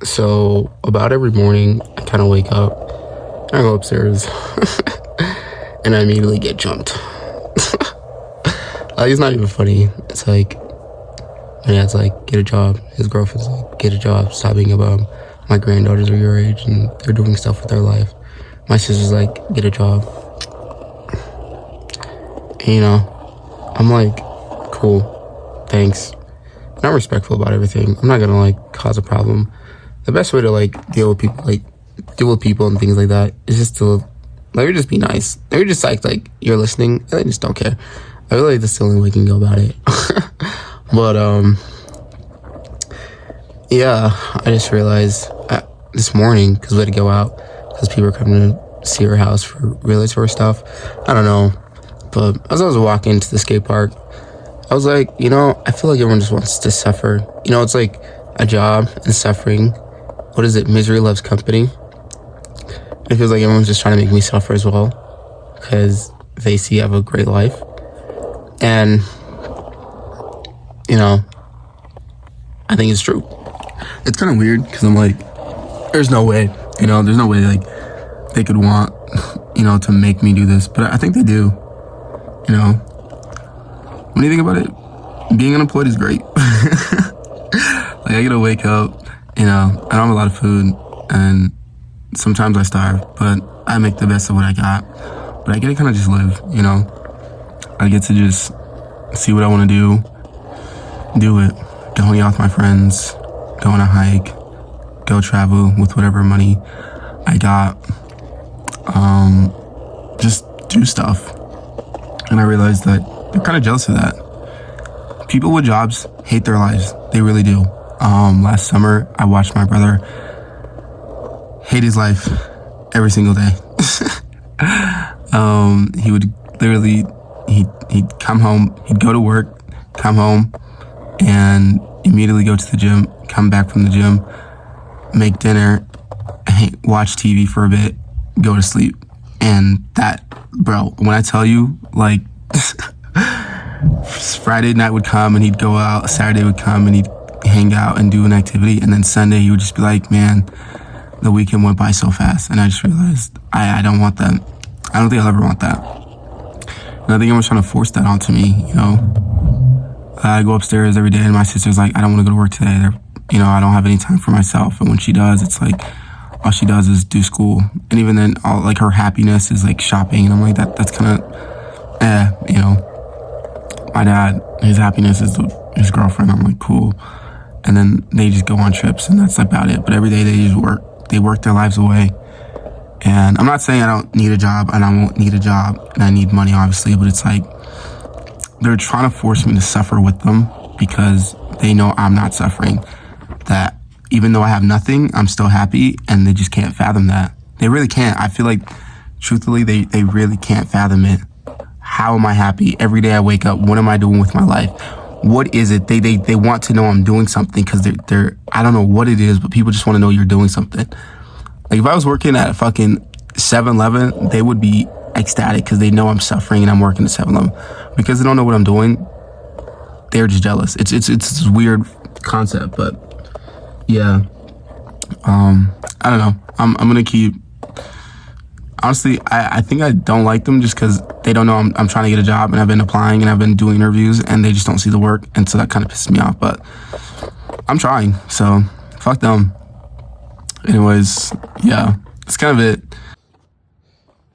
So about every morning, I kind of wake up, I go upstairs, and I immediately get jumped. It's not even funny. It's like my dad's like, get a job. His girlfriend's like, get a job. Stop being a bum. My granddaughters are your age and they're doing stuff with their life. My sister's like, get a job. And, I'm like, cool, thanks. And I'm respectful about everything. I'm not gonna like cause a problem. The best way to like deal with people and things like that is just to let me just be nice. Let me just like you're listening and I just don't care. I feel like that's the only way I can go about it. But yeah, I just realized this morning, because we had to go out because people were coming to see our house for realtor stuff. I don't know, but as I was walking to the skate park, I was like, I feel like everyone just wants to suffer. It's like a job and suffering. What is it? Misery loves company. It feels like everyone's just trying to make me suffer as well because they see I have a great life. And, I think it's true. It's kind of weird because I'm like, there's no way, there's no way like they could want, to make me do this. But I think they do, When you think about it, being unemployed is great. Like I get to wake up, I don't have a lot of food and sometimes I starve, but I make the best of what I got. But I get to kind of just live, I get to just see what I want to do it, go hang out with my friends, go on a hike, go travel with whatever money I got, just do stuff. And I realized that they're kind of jealous of that. People with jobs hate their lives. They really do. Last summer, I watched my brother hate his life every single day. He would literally, he'd come home, he'd go to work, come home, and immediately go to the gym, come back from the gym, make dinner, watch TV for a bit, go to sleep. And that, bro, when I tell you, like, Friday night would come and he'd go out, Saturday would come and he'd hang out and do an activity, and then Sunday he would just be like, man, the weekend went by so fast. And I just realized I don't want that. I don't think I'll ever want that. And I think everyone's trying to force that onto me, I go upstairs every day and my sister's like, I don't want to go to work today. I don't have any time for myself. And when she does, it's like all she does is do school. And even then, all like her happiness is like shopping. And I'm like, that's kind of, my dad, his happiness is his girlfriend. I'm like, cool. And then they just go on trips and that's about it. But every day they just work. They work their lives away. And I'm not saying I don't need a job and I won't need a job and I need money, obviously, but it's like they're trying to force me to suffer with them because they know I'm not suffering. That even though I have nothing, I'm still happy, and they just can't fathom that. They really can't. I feel like, truthfully, they really can't fathom it. How am I happy? Every day I wake up, what am I doing with my life? What is it? They want to know I'm doing something because they're I don't know what it is, but people just want to know you're doing something. Like if I was working at a fucking 7-Eleven, they would be ecstatic because they know I'm suffering and I'm working at 7-Eleven. Because they don't know what I'm doing, they're just jealous. It's this weird concept, but yeah. I don't know. I'm gonna keep. Honestly, I think I don't like them just because they don't know I'm trying to get a job and I've been applying and I've been doing interviews and they just don't see the work, and so that kind of pisses me off. But I'm trying, so fuck them. Anyways, yeah, that's kind of it.